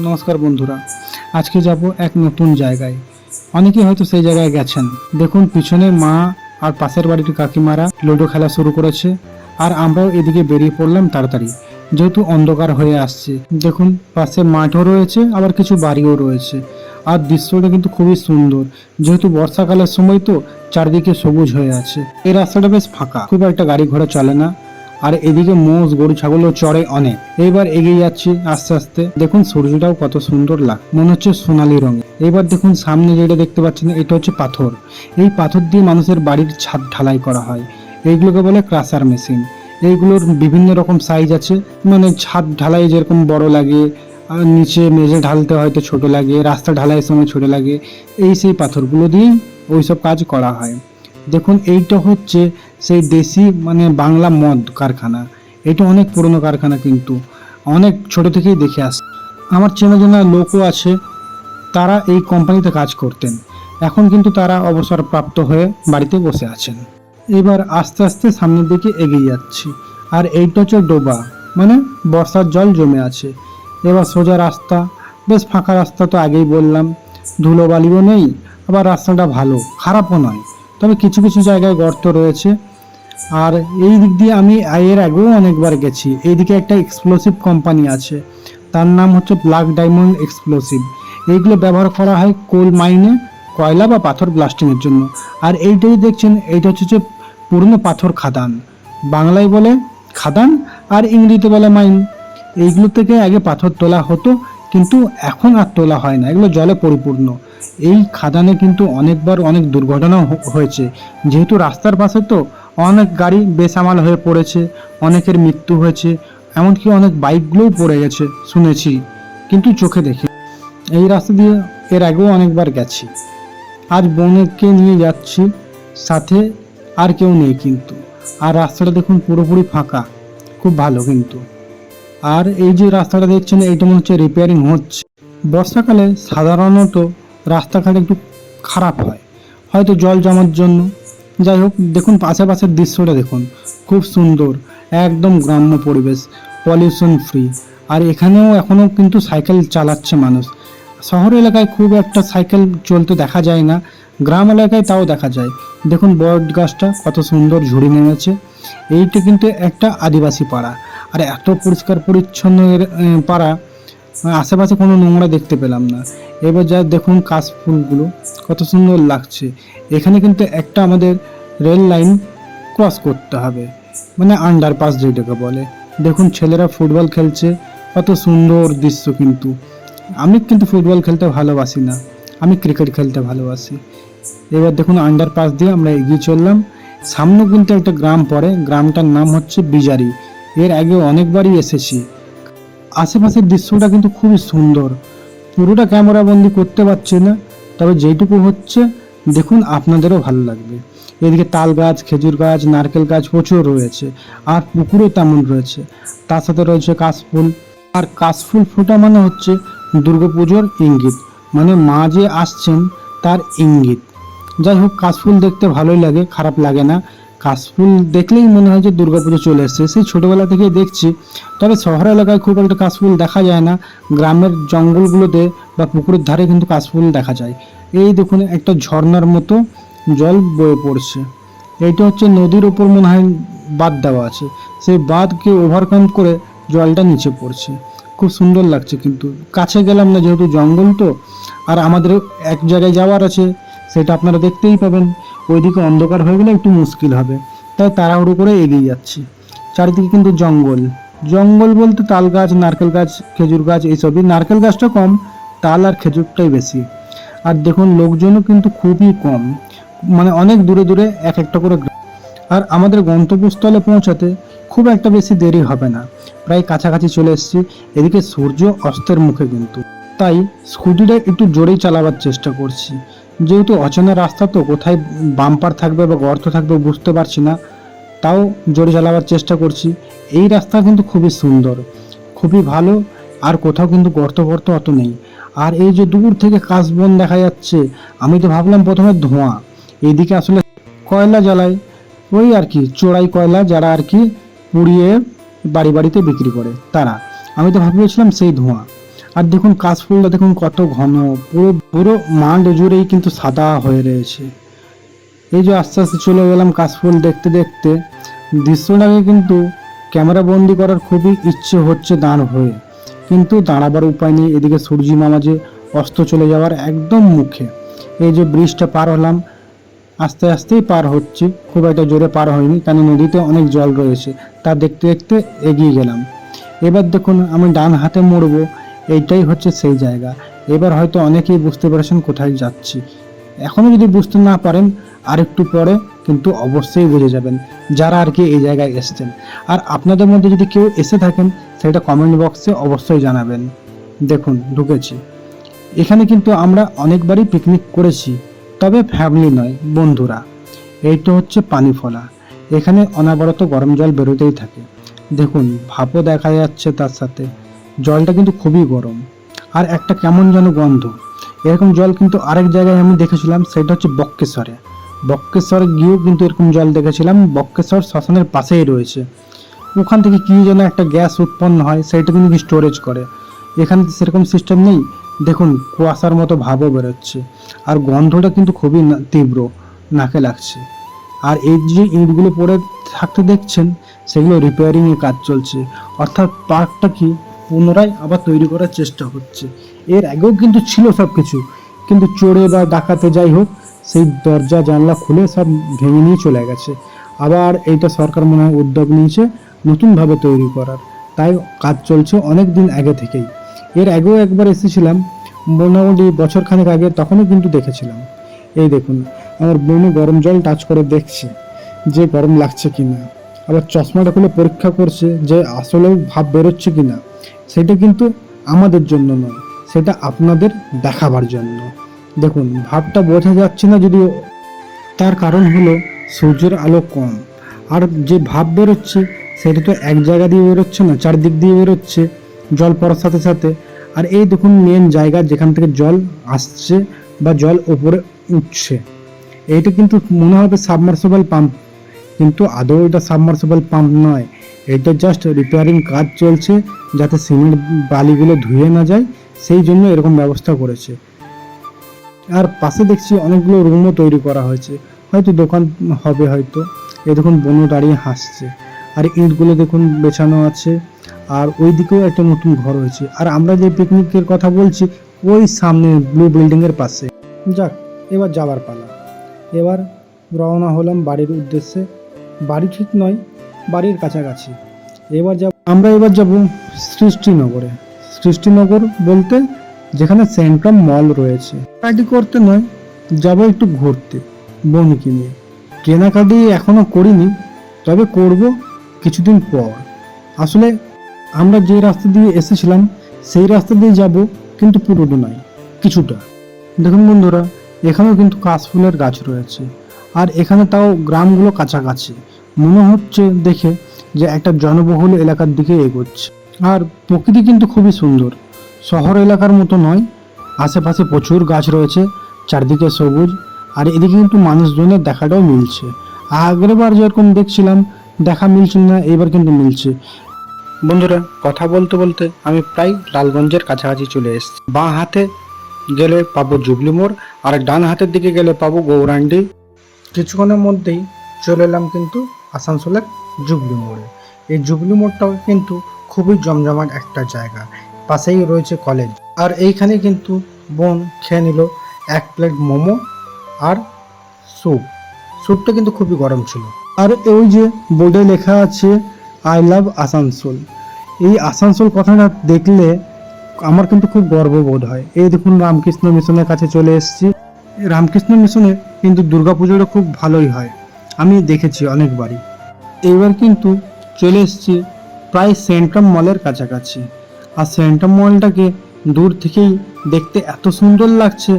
নমস্কার বন্ধুরা, আজকে যাব এক নতুন জায়গায়। অনেকে হয়তো সেই জায়গায় গেছেন। দেখুন পিছনে মা আর পাশের বাড়ির কাকিমারা লুডো খেলা শুরু করেছে, আর আমরাও এদিকে বেরিয়ে পড়লাম তাড়াতাড়ি, যেহেতু অন্ধকার হয়ে আসছে। দেখুন পাশে মাঠও রয়েছে, আবার কিছু বাড়িও রয়েছে, আর দৃশ্যটা কিন্তু খুবই সুন্দর। যেহেতু বর্ষাকালের সময় তো চারদিকে সবুজ হয়ে আছে। এই রাস্তাটা বেশ ফাঁকা, খুব একটা গাড়ি ঘোড়া চলে না, আর এদিকে মোষ গরু ছাগলও চড়ে অনেক। এবার এগিয়ে যাচ্ছি আস্তে আস্তে। দেখুন সূর্যটাও কত সুন্দর লাগে, মনে হচ্ছে সোনালী রঙের। এবার দেখুন সামনে যেটা দেখতে পাচ্ছেন, এটা হচ্ছে পাথর। এই পাথর দিয়ে মানুষের বাড়ির ছাদ ঢালাই করা হয়। এইগুলোকে বলে ক্রাসার মেশিন। এইগুলোর বিভিন্ন রকম সাইজ আছে, মানে ছাদ ঢালাই যেরকম বড় লাগে, আর নিচে মেঝে ঢালতে হয়তো ছোট লাগে, রাস্তা ঢালাইয়ের সময় ছোট লাগে। সেই পাথরগুলো দিয়েই ওইসব কাজ করা হয়। দেখুন এইটা হচ্ছে সেই দেশি মানে বাংলা মদ কারখানা। এটা অনেক পুরনো কারখানা, কিন্তু অনেক ছোট থেকেই দেখে আসছে। আমার চেনা জানা লোকও আছে, তারা এই কোম্পানিতে কাজ করতেন। এখন কিন্তু তারা অবসরপ্রাপ্ত হয়ে বাড়িতে বসে আছেন। এবার আস্তে আস্তে সামনের দিকে এগিয়ে যাচ্ছি। আর এইটা হচ্ছে ডোবা, মানে বর্ষার জল জমে আছে। এবার সোজা রাস্তা, বেশ ফাঁকা রাস্তা, তো আগেই বললাম। ধুলো বালিও নেই, আবার রাস্তাটা ভালো, খারাপও নয়, তবে কিছু কিছু জায়গায় গর্ত রয়েছে। আর এই দিক দিয়ে আমি এর আগেও অনেকবার গেছি। এইদিকে একটা এক্সপ্লোসিভ কোম্পানি আছে, তার নাম হচ্ছে ব্ল্যাক ডায়মন্ড এক্সপ্লোসিভ। এইগুলো ব্যবহার করা হয় কোল মাইনে, কয়লা বা পাথর ব্লাস্টিংয়ের জন্য। আর এইটাই দেখছেন, এইটা হচ্ছে পুরনো পাথর খাদান। বাংলায় বলে খাদান, আর ইংরেজিতে বলে মাইন। এইগুলো থেকে আগে পাথর তোলা হতো, কিন্তু এখন আর তোলা হয় না, এগুলো জলে পরিপূর্ণ। এই খাদানে কিন্তু অনেকবার অনেক দুর্ঘটনাও হয়েছে, যেহেতু রাস্তার পাশে তো অনেক গাড়ি বেসামাল হয়ে পড়েছে, অনেকের মৃত্যু হয়েছে, এমনকি অনেক বাইকগুলোও পড়ে গেছে শুনেছি, কিন্তু চোখে দেখি। এই রাস্তা দিয়ে এর আগেও অনেকবার গেছি। আজ বোনকে নিয়ে যাচ্ছি, সাথে আর কেউ নেই কিন্তু। আর রাস্তাটা দেখুন পুরোপুরি ফাঁকা, খুব ভালো কিন্তু। আর এই যে রাস্তাটা দেখছেন, এইটা মনে হচ্ছে রিপেয়ারিং হচ্ছে। বর্ষাকালে সাধারণত রাস্তাঘাট একটু খারাপ হয়, হয়তো জল জমার জন্য। যাই হোক, দেখুন আশেপাশের দৃশ্যটা দেখুন, খুব সুন্দর, একদম গ্রাম্য পরিবেশ, পলিউশন ফ্রি। আর এখানেও এখনও কিন্তু সাইকেল চালাচ্ছে মানুষ। শহর এলাকায় খুব একটা সাইকেল চলতে দেখা যায় না, গ্রাম এলাকায় তাও দেখা যায়। দেখুন বট গাছটা কত সুন্দর ঝুড়ি নেমেছে। এইটা কিন্তু একটা আদিবাসী পাড়া, আর এত পরিষ্কার পরিচ্ছন্ন পাড়া, আশেপাশে কোনো নোংরা দেখতে পেলাম না। এবার যা দেখুন কাশফুলগুলো কত সুন্দর লাগছে। এখানে কিন্তু একটা আমাদের রেল লাইন ক্রস করতে হবে, মানে আন্ডারপাস যেটাকে বলে। দেখুন ছেলেরা ফুটবল খেলছে, কত সুন্দর দৃশ্য। কিন্তু আমি কিন্তু ফুটবল খেলতে ভালোবাসি না, আমি ক্রিকেট খেলতে ভালোবাসি। এবার দেখুন আন্ডারপাস দিয়ে আমরা এগিয়ে চললাম। সামনে কিন্তু একটা গ্রাম পড়ে, গ্রামটার নাম হচ্ছে বিজারি। এর আগে অনেকবারই এসেছি। আশেপাশের দৃশ্যটা কিন্তু খুবই সুন্দর। পুরোটা ক্যামেরা বন্দি করতে পারছি না, তবে যেটুকু হচ্ছে দেখুন আপনাদেরও ভালো লাগবে। এদিকে তাল গাছ, খেজুর গাছ, নারকেল গাছ প্রচুর রয়েছে, আর পুকুরও তেমন রয়েছে। তার সাথে রয়েছে কাশফুল। আর কাশফুল ফোটা মানে হচ্ছে দুর্গাপুজোর ইঙ্গিত, মানে মা যে আসছেন তার ইঙ্গিত। যাই হোক, কাশফুল দেখতে ভালোই লাগে, খারাপ লাগে না। কাশফুল দেখলেই মনে হয় যে দুর্গাপুজো চলে এসছে, সেই ছোটোবেলা থেকেই দেখছি। তবে শহর এলাকায় খুব একটা কাশফুল দেখা যায় না, গ্রামের জঙ্গলগুলোতে বা পুকুরের ধারে কিন্তু কাশফুল দেখা যায়। এই দেখুন একটা ঝর্ণার মতো জল বয়ে পড়ছে। এইটা হচ্ছে নদীর ওপর মনে হয় বাঁধ দেওয়া আছে, সেই বাঁধকে ওভারকাম করে জলটা নিচে পড়ছে। খুব সুন্দর লাগছে, কিন্তু কাছে গেলাম না যেহেতু জঙ্গল তো। আর আমাদের এক জায়গায় যাওয়ার আছে, সেটা আপনারা দেখতেই পাবেন। ওইদিকে অন্ধকার হয়ে গেলে একটু মুশকিল হবে, তাই তাড়াহুড়ো করে এগিয়ে যাচ্ছি। চারিদিকে কিন্তু জঙ্গল। জঙ্গল বলতে তাল গাছ, নারকেল গাছ, খেজুর গাছ, এইসবই। নারকেল গাছটা কম, তাল আর খেজুরটাই বেশি। আর দেখুন লোকজনও কিন্তু খুবই কম, মানে অনেক দূরে দূরে এক একটা করে। আর আমাদের গন্তব্যস্থলে পৌঁছাতে খুব একটা বেশি দেরি হবে না, প্রায় কাছাকাছি চলে এসেছি। এদিকে সূর্য অস্তের মুখে কিন্তু, তাই স্কুটিটা একটু জোরেই চালাবার চেষ্টা করছি। যেহেতু অচেনা রাস্তা তো, কোথায় বাম্পার থাকবে বা গর্ত থাকবে বুঝতে পারছি না, তাও জোরে চালাবার চেষ্টা করছি। এই রাস্তা কিন্তু খুবই সুন্দর, খুবই ভালো, আর কোথাও কিন্তু গর্ত গর্ত অত নেই। আর এই যে দূর থেকে কাশবন দেখা যাচ্ছে, আমি তো ভাবলাম প্রথমে ধোঁয়া, এইদিকে আসলে কয়লা জ্বালায়, ওই আর কি চোরাই কয়লা, যারা আর কি পুড়িয়ে বাড়ি বাড়িতে বিক্রি করে তারা। আমি তো ভাবছিলাম সেই ধোঁয়া। আর দেখুন কাশফুলটা দেখুন কত ঘন, পুরো পুরো মাঠ জুড়েই কিন্তু সাদা হয়ে রয়েছে। এই যে আস্তে আস্তে চলে গেলাম কাশফুল দেখতে দেখতে, দৃশ্যটাকে কিন্তু ক্যামেরা বন্দি করার খুবই ইচ্ছে হচ্ছে দাঁড় হয়ে, কিন্তু দাঁড়াবার উপায় নেই। এদিকে সূর্যি মামা যে অস্ত চলে যাওয়ার একদম মুখে। এই যে ব্রিজটা পার হলাম, আস্তে আস্তেই পার হচ্ছি, খুব একটা জোরে পার হয়নি, কারণ নদীতে অনেক জল রয়েছে, তা দেখতে দেখতে এগিয়ে গেলাম। এবার দেখুন আমি ডান হাতে মুড়বো, এইটাই হচ্ছে সেই জায়গা। এবার হয়তো অনেকেই বুঝতে পেরেছেন কোথায় যাচ্ছি। এখনো যদি বুঝতে না পারেন, আর একটু পরে কিন্তু অবশ্যই বুঝে যাবেন, যারা আর কি এই জায়গায় এসছেন। আর আপনাদের মধ্যে যদি কেউ এসে থাকেন, সেটা কমেন্ট বক্সে অবশ্যই জানাবেন। দেখুন ঢুকেছি এখানে, কিন্তু আমরা অনেকবারই পিকনিক করেছি, তবে ফ্যামিলি নয়, বন্ধুরা। এইটা হচ্ছে পানি ফলা, এখানে অনবরত গরম জল বেরোতেই থাকে। দেখুন ভাপও দেখা যাচ্ছে, তার সাথে জলটা কিন্তু খুবই গরম, আর একটা কেমন যেন গন্ধ। এরকম জল কিন্তু আরেক জায়গায় আমি দেখেছিলাম, সেটা হচ্ছে বক্রেশ্বরে। বক্রেশ্বরে গিয়েও কিন্তু এরকম জল দেখেছিলাম, বক্রেশ্বর শ্মশানের পাশেই রয়েছে। ওখান থেকে কি যেন একটা গ্যাস উৎপন্ন হয়, সেইটা কিন্তু স্টোরেজ করে। এখানে সেরকম সিস্টেম নেই। দেখুন কুয়াশার মতো ভাবও বেরোচ্ছে, আর গন্ধটা কিন্তু খুবই তীব্র, নাকে লাগছে। আর এই যে ইঁটগুলো পড়ে থাকতে দেখছেন, সেগুলো রিপেয়ারিংয়ের কাজ চলছে, অর্থাৎ পার্কটা কি পুনরায় আবার তৈরি করার চেষ্টা হচ্ছে। এর আগেও কিন্তু ছিল সব কিছু, কিন্তু চোরে বা ডাকাতে যাই হোক, সেই দরজা জানলা খুলে সব ভেঙে নিয়ে চলে গেছে। আবার এইটা সরকার মনে হয় উদ্যোগ নিয়েছে নতুনভাবে তৈরি করার, তাই কাজ চলছে অনেক দিন আগে থেকেই। এর আগেও একবার এসেছিলাম, মোটামুটি বছরখানেক আগে, তখনও কিন্তু দেখেছিলাম। এই দেখুন আমার বোনও গরম জল টাচ করে দেখছে যে গরম লাগছে কিনা, আবার চশমাটা খুলে পরীক্ষা করছে যে আসলেও ভাব বেরোচ্ছে কিনা। সেটা কিন্তু আমাদের জন্য নয়, সেটা আপনাদের দেখাবার জন্য। দেখুন ভাবটা বোঝা যাচ্ছে না যদিও, তার কারণ হলো সূর্যের আলো কম, আর যে ভাব বেরোচ্ছে সেটা তো এক জায়গা দিয়ে বেরোচ্ছে না, চারদিক দিয়ে বেরোচ্ছে জল পড়ার সাথে সাথে। আর এই দেখুন মেন জায়গা যেখান থেকে জল আসছে বা জল ওপরে উঠছে, এইটা কিন্তু মনে হবে সাবমার্সিবল পাম্প, কিন্তু আদৌ এটা সাবমার্সিবল পাম্প নয়। এটা জাস্ট রিপেয়ারিং কাজ চলছে, যাতে সিমেন্ট বালিগুলো ধুয়ে না যায়, সেই জন্য এরকম ব্যবস্থা করেছে। আর পাশে দেখছি অনেকগুলো রুমও তৈরি করা হয়েছে, হয়তো দোকান হবে হয়তো। এ দেখুন বনু দাঁড়িয়ে হাসছে, আর ইঁটগুলো দেখুন বেছানো আছে, আর ওই দিকেও একটা নতুন ঘর হয়েছে। আর আমরা যে পিকনিকের কথা বলছি, ওই সামনে ব্লু বিল্ডিংয়ের পাশে। যাক, এবার যাবার পালা। এবার রওনা হলাম বাড়ির উদ্দেশ্যে। বাড়ি ঠিক নয়, বাড়ির কাছাকাছি। আমরা এবার যাব সৃষ্টিনগরে। সৃষ্টিনগর বলতে যেখানে সেন্ট্রাম মল রয়েছে। পার্টি করতে নয়, যাব একটু ঘুরতে বোনকে নিয়ে। কেনাকাটি এখনো করিনি, তবে করব কিছুদিন পর। আসলে আমরা যে রাস্তা দিয়ে এসেছিলাম সেই রাস্তা দিয়ে যাব, কিন্তু পুরোটা নয়, কিছুটা। দেখুন বন্ধুরা, এখানেও কিন্তু কাশফুলের গাছ রয়েছে, আর এখানে তাও গ্রামগুলো কাছাকাছি। মনে হচ্ছে দেখে যে একটা জনবহুল এলাকার দিকে এগোচ্ছে। আর প্রকৃতি কিন্তু খুবই সুন্দর, শহর এলাকার মতো নয়। আশেপাশে প্রচুর গাছ রয়েছে, চারদিকে সবুজ, আর এদিকে কিন্তু মানুষজনের দেখাটাও মিলছে। আগেরবার যেরকম দেখছিলাম দেখা মিলছিল না, এবার কিন্তু মিলছে। বন্ধুরা, কথা বলতে বলতে আমি প্রায় লালগঞ্জের কাছাকাছি চলে এসেছি। বাঁ হাতে গেলে পাবো জুবলি মোড়, আর ডান হাতের দিকে গেলে পাবো গৌরাণ্ডি। কিছুক্ষণের মধ্যেই চলে এলাম কিন্তু আসানসোলের জুবলি মোড়ে। এই জুবলি মোড়টাও কিন্তু খুবই জমজমাট একটা জায়গা, পাশেই রয়েছে কলেজ। আর এইখানে কিন্তু বোন খেয়ে নিল 1 প্লেট মোমো আর স্যুপটা কিন্তু খুবই গরম ছিল। আর ওই যে বোর্ডে লেখা আছে আই লাভ আসানসোল, এই আসানসোল কথাটা দেখলে আমার কিন্তু খুব গর্ববোধ হয়। এই দেখুন রামকৃষ্ণ মিশনের কাছে চলে এসেছি। রামকৃষ্ণ মিশনে কিন্তু দুর্গাপুজোটা খুব ভালোই হয়, আমি দেখেছি অনেকবারই। এইবার কিন্তু চলে এসেছি প্রায় সেন্ট্রাম মলের কাছাকাছি। আর সেন্ট্রাম মলটাকে দূর থেকেই দেখতে এত সুন্দর লাগছে,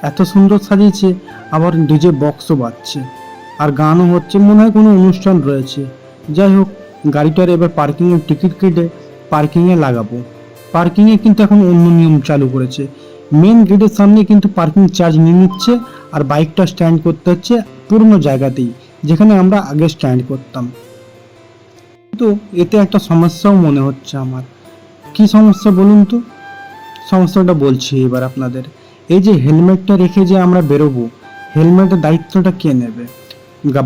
এত সুন্দর সাজিয়েছে, আবার ডিজে বক্সও বাজছে আর গানও হচ্ছে, মনে হয় কোনো অনুষ্ঠান রয়েছে। যাই হোক, গাড়িটার এবার পার্কিংয়ের টিকিট কেটে পার্কিংয়ে লাগাবো। পার্কিংয়ে কিন্তু এখন অন্য নিয়ম চালু করেছে, মেন গেটের সামনে কিন্তু পার্কিং চার্জ নিয়ে নিচ্ছে, আর বাইকটা স্ট্যান্ড করতে হচ্ছে পুরনো জায়গাতেই, যেখানে আমরা আগে স্ট্যান্ড করতাম। কিন্তু এতে একটা সমস্যাও মনে হচ্ছে আমার। কি সমস্যা বলুন তো? সমস্যাটা বলছি এবার আপনাদের। এই যে হেলমেটটা রেখে যে আমরা বেরোবো, হেলমেটের দায়িত্বটা কে নেবে?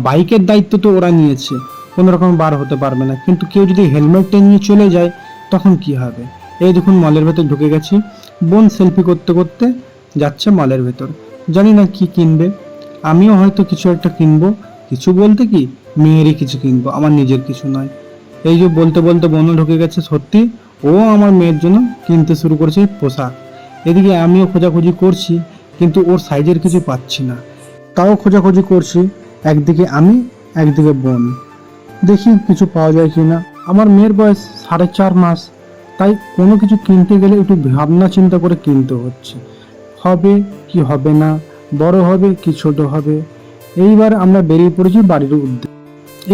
বাইকের দায়িত্ব তো ওরা নিয়েছে, কোনো রকম বার হতে পারবে না, কিন্তু কেউ যদি হেলমেটটা নিয়ে চলে যায় তখন কি হবে? এই দেখুন মলের ভেতর ঢুকে গেছি, বোন সেলফি করতে করতে যাচ্ছে মলের ভেতর, জানি না কি কিনবে। আমিও হয়তো কিছু একটা কিনবো, কিছু বলতে কি মেয়েরই কিছু কিনবো, আমার নিজের কিছু নয়। এই যে বলতে বলতে বোনও ঢুকে গেছে, সত্যি ও আমার মেয়ের জন্য কিনতে শুরু করেছে পোশাক। এদিকে আমিও খোঁজাখুঁজি করছি, কিন্তু ওর সাইজের কিছু পাচ্ছি না, তাও খোঁজাখুঁজি করছি, একদিকে আমি একদিকে বোন, দেখি কিছু পাওয়া যায় কিনা। আমার মেয়ের বয়স 4.5 মাস, তাই কোনো কিছু কিনতে গেলে একটু ভাবনা চিন্তা করে কিনতে হচ্ছে, হবে কি হবে না, বড় হবে কি ছোট হবে। এইবার আমরা বেরিয়ে পড়েছি বাড়ির উদ্দেশ্যে।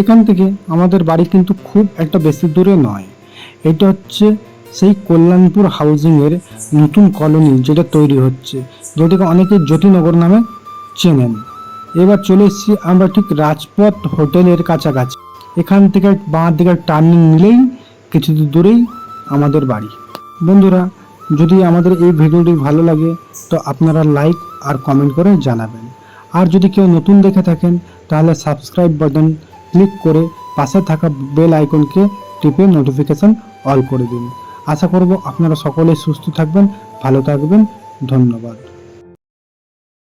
এখান থেকে আমাদের বাড়ি কিন্তু খুব একটা বেশি দূরে নয়, এটা হচ্ছে সেই কল্যাণপুর হাউজিংয়ের নতুন কলোনি যেটা তৈরি হচ্ছে, যেটাকে অনেকে জ্যোতিনগর নামে চেনেন। এবার চলে এসেছি আমরা ঠিক রাজপথ হোটেলের কাছাকাছি। এখান থেকে বাঁ দিকে টার্নিং নিলেই কিছু দূরেই আমাদের বাড়ি। বন্ধুরা, যদি আমাদের এই ভিডিওটি ভালো লাগে তো আপনারা লাইক আর কমেন্ট করে জানাবেন। আর যদি কেউ নতুন দেখে থাকেন তাহলে সাবস্ক্রাইব বাটন ক্লিক করে পাশে থাকা বেল আইকনকে টিপে নোটিফিকেশন অল করে দিন। আশা করব আপনারা সকলে সুস্থ থাকবেন, ভালো থাকবেন। ধন্যবাদ।